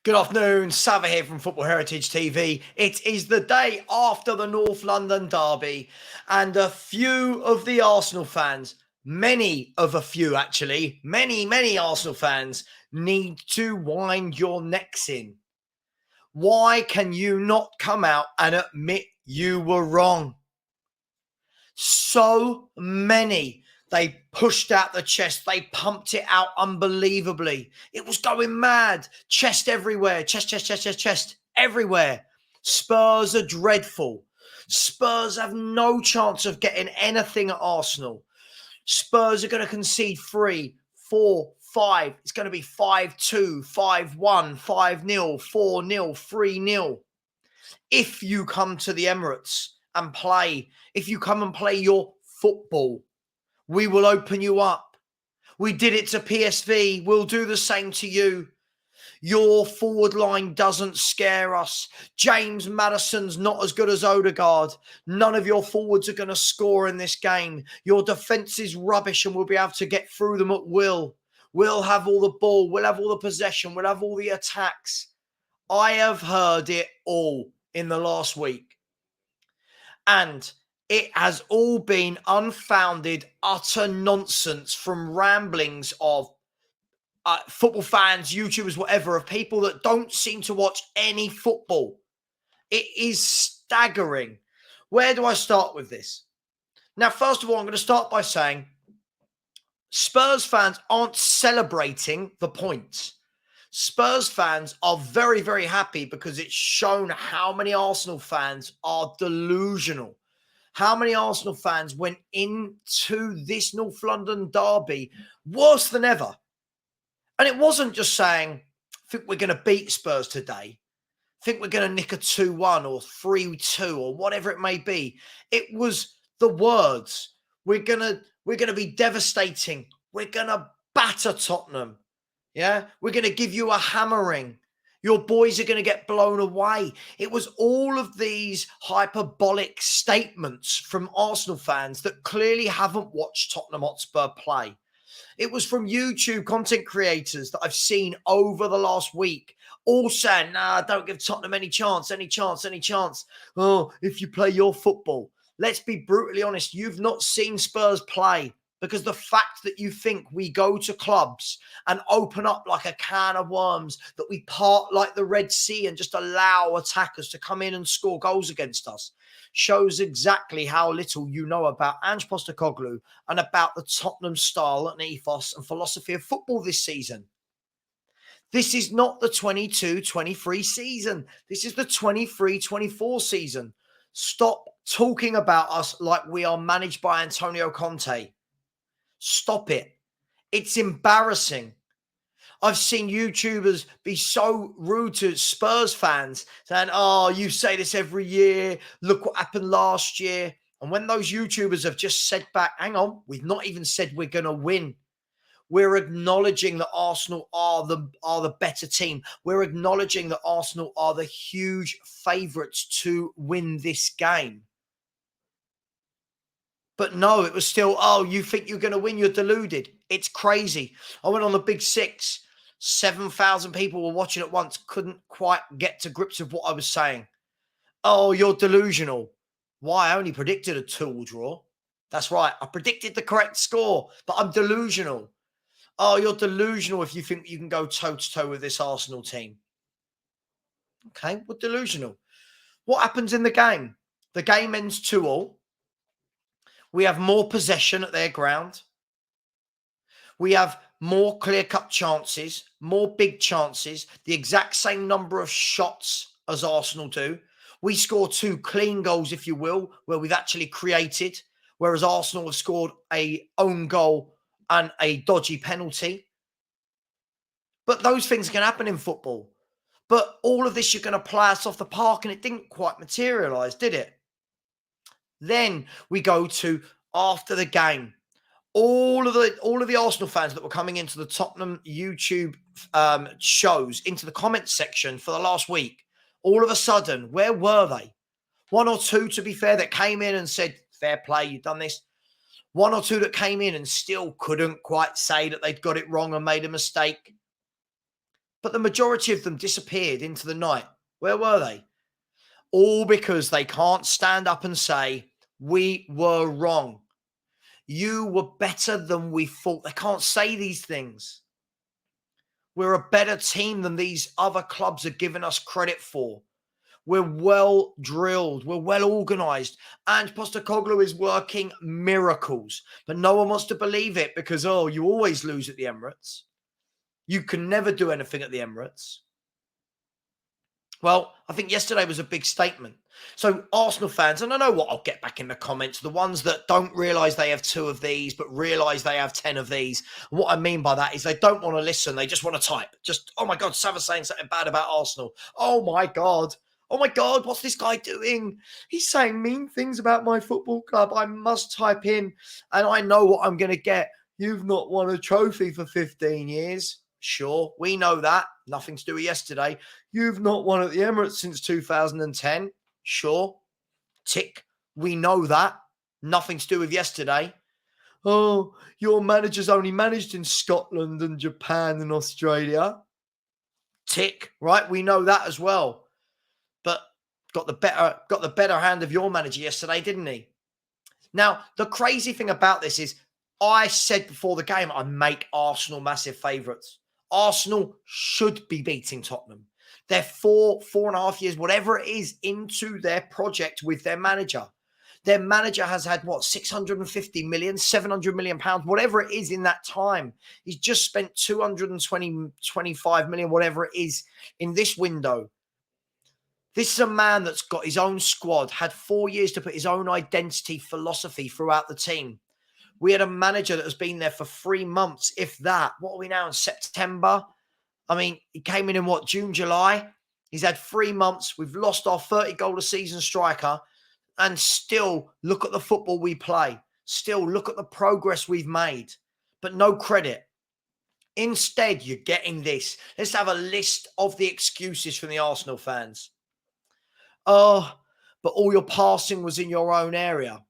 Good afternoon, Sava here from Football Heritage TV. It is the day after the North London derby, and a few of the Arsenal fans, many Arsenal fans need to wind your necks in. Why can you not come out and admit you were wrong? So many. They pushed out the chest. They pumped it out unbelievably. It was going mad. Chest everywhere. Chest everywhere. Spurs are dreadful. Spurs have no chance of getting anything at Arsenal. Spurs are going to concede 3, 4, 5. It's going to be 5-2, 5-1, 5-0, 4-0, 3-0. If you come to the Emirates and play, if you come and play your football, we will open you up. We did it to PSV. We'll do the same to you. Your forward line doesn't scare us. James Maddison's not as good as Odegaard. None of your forwards are going to score in this game. Your defence is rubbish and we'll be able to get through them at will. We'll have all the ball. We'll have all the possession. We'll have all the attacks. I have heard it all in the last week. And it has all been unfounded, utter nonsense from ramblings of football fans, YouTubers, whatever, of people that don't seem to watch any football. It is staggering. Where do I start with this? Now, first of all, I'm going to start by saying Spurs fans aren't celebrating the points. Spurs fans are very, very happy because it's shown how many Arsenal fans are delusional. How many Arsenal fans went into this North London derby worse than ever? And it wasn't just saying, I think we're going to beat Spurs today. I think we're going to nick a 2-1 or 3-2 or whatever it may be. It was the words. We're going to be devastating. We're going to batter Tottenham. Yeah, we're going to give you a hammering. Your boys are going to get blown away. It was all of these hyperbolic statements from Arsenal fans that clearly haven't watched Tottenham Hotspur play. It was from YouTube content creators that I've seen over the last week, all saying, nah, don't give Tottenham any chance. Oh, if you play your football. Let's be brutally honest. You've not seen Spurs play. Because the fact that you think we go to clubs and open up like a can of worms, that we part like the Red Sea and just allow attackers to come in and score goals against us, shows exactly how little you know about Ange Postecoglou and about the Tottenham style and ethos and philosophy of football this season. This is not the 22-23 season. This is the 23-24 season. Stop talking about us like we are managed by Antonio Conte. Stop it. It's embarrassing. I've seen YouTubers be so rude to Spurs fans saying, oh, you say this every year. Look what happened last year. And when those YouTubers have just said back, hang on, we've not even said we're going to win. We're acknowledging that Arsenal are the better team. We're acknowledging that Arsenal are the huge favourites to win this game. But no, it was still, oh, you think you're going to win? You're deluded. It's crazy. I went on the Big Six. 7,000 people were watching at once. Couldn't quite get to grips with what I was saying. Oh, you're delusional. Why? I only predicted a 2-2 draw. That's right. I predicted the correct score, but I'm delusional. Oh, you're delusional if you think you can go toe-to-toe with this Arsenal team. Okay, we're delusional. What happens in the game? The game ends 2-2. We have more possession at their ground. We have more clear-cut chances, more big chances, the exact same number of shots as Arsenal do. We score 2 clean goals, if you will, where we've actually created, whereas Arsenal have scored an own goal and a dodgy penalty. But those things can happen in football. But all of this, you're going to play us off the park, and it didn't quite materialise, did it? Then we go to after the game. All of the Arsenal fans that were coming into the Tottenham YouTube shows, into the comments section for the last week, all of a sudden, where were they? 1 or 2, to be fair, that came in and said, fair play, you've done this. 1 or 2 that came in and still couldn't quite say that they'd got it wrong and made a mistake. But the majority of them disappeared into the night. Where were they? All because they can't stand up and say, we were wrong. You were better than we thought. They can't say these things. We're a better team than these other clubs are giving us credit for. We're well drilled. We're well organised. And Postecoglou is working miracles. But no one wants to believe it because, you always lose at the Emirates. You can never do anything at the Emirates. Well, I think yesterday was a big statement. So Arsenal fans, and I know what, I'll get back in the comments, the ones that don't realise they have 2 of these, but realise they have 10 of these. And what I mean by that is they don't want to listen. They just want to type. Just, oh my God, Sava's saying something bad about Arsenal. Oh my God, what's this guy doing? He's saying mean things about my football club. I must type in and I know what I'm going to get. You've not won a trophy for 15 years. Sure, we know that. Nothing to do with yesterday. You've not won at the Emirates since 2010. Sure. Tick. We know that. Nothing to do with yesterday. Oh, your manager's only managed in Scotland and Japan and Australia. Tick. Right, we know that as well. But got the better hand of your manager yesterday, didn't he? Now, the crazy thing about this is I said before the game I make Arsenal massive favourites. Arsenal should be beating Tottenham. They're 4.5 years, whatever it is, into their project with their manager. Their manager has had, 650 million, 700 million pounds, whatever it is in that time. He's just spent 25 million, whatever it is, in this window. This is a man that's got his own squad, had 4 years to put his own identity, philosophy throughout the team. We had a manager that has been there for 3 months, if that. What are we now in September? I mean, he came in June, July? He's had 3 months. We've lost our 30-goal-a-season striker. And still, look at the football we play. Still, look at the progress we've made. But no credit. Instead, you're getting this. Let's have a list of the excuses from the Arsenal fans. Oh, but all your passing was in your own area.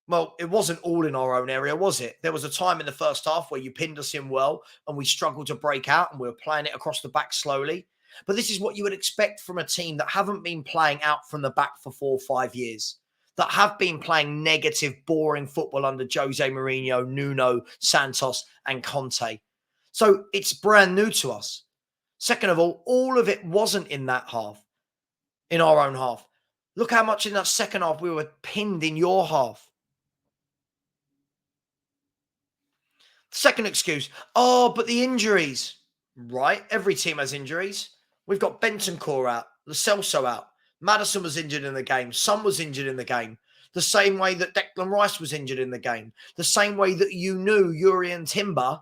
Well, it wasn't all in our own area, was it? There was a time in the first half where you pinned us in well and we struggled to break out and we were playing it across the back slowly. But this is what you would expect from a team that haven't been playing out from the back for 4 or 5 years, that have been playing negative, boring football under Jose Mourinho, Nuno, Santos and Conte. So it's brand new to us. Second of all of it wasn't in that half, in our own half. Look how much in that second half we were pinned in your half. Second excuse, but the injuries. Right, every team has injuries. We've got Bentancur out, Lo Celso out. Maddison was injured in the game. Son was injured in the game. The same way that Declan Rice was injured in the game. The same way that you knew Jurrien Timber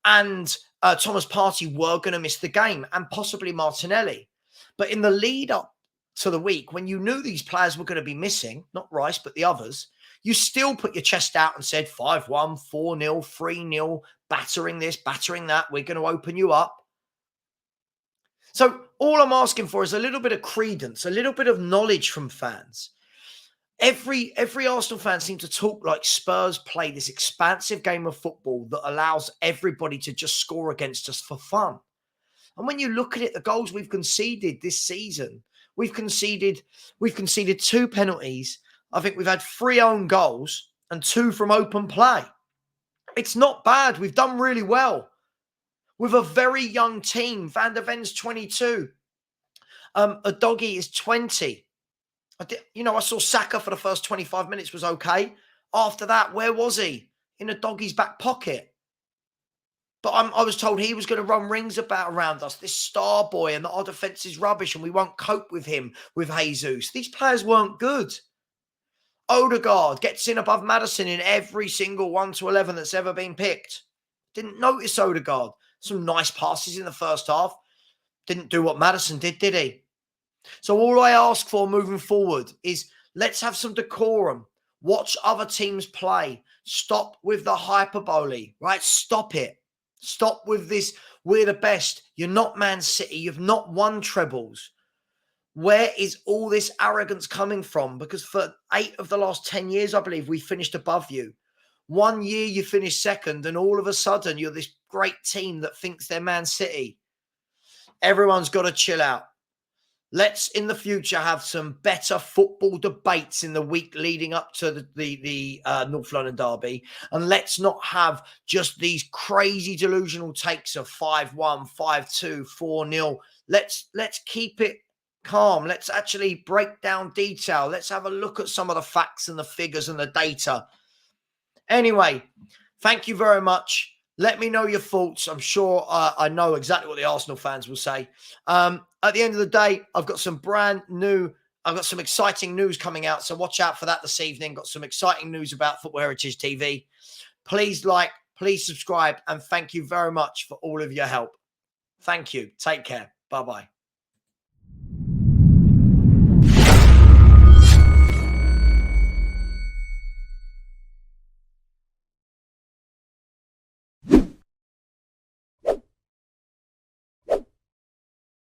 and Thomas Partey were going to miss the game, and possibly Martinelli. But in the lead up to the week, when you knew these players were going to be missing, not Rice, but the others, you still put your chest out and said 5-1, 4-0, 3-0, battering this, battering that. We're going to open you up. So all I'm asking for is a little bit of credence, a little bit of knowledge from fans. Every Arsenal fan seems to talk like Spurs play this expansive game of football that allows everybody to just score against us for fun. And when you look at it, the goals we've conceded this season, we've conceded 2 penalties. I think we've had 3 own goals and 2 from open play. It's not bad. We've done really well. With a very young team, Van der Ven's 22. Udogie is 20. I saw Saka for the first 25 minutes was okay. After that, where was he? In Udogie's back pocket. But I was told he was going to run rings around us, this star boy, and that our defence is rubbish and we won't cope with him, with Jesus. These players weren't good. Odegaard gets in above Maddison in every single 1-11 that's ever been picked. Didn't notice Odegaard. Some nice passes in the first half. Didn't do what Maddison did he? So all I ask for moving forward is let's have some decorum. Watch other teams play. Stop with the hyperbole, right? Stop it. Stop with this, we're the best. You're not Man City. You've not won trebles. Where is all this arrogance coming from? Because for 8 of the last 10 years, I believe, we finished above you. 1 year you finished second, and all of a sudden you're this great team that thinks they're Man City. Everyone's got to chill out. Let's in the future have some better football debates in the week leading up to the North London derby, and let's not have just these crazy delusional takes of 5-1, 5-2, 4-0. Let's keep it calm. Let's actually break down detail. Let's have a look at some of the facts and the figures and the data. Anyway, thank you very much. Let me know your thoughts. I'm sure I know exactly what the Arsenal fans will say. At the end of the day, I've got some exciting news coming out. So watch out for that this evening. Got some exciting news about Football Heritage TV. Please like, please subscribe, and thank you very much for all of your help. Thank you. Take care. Bye-bye.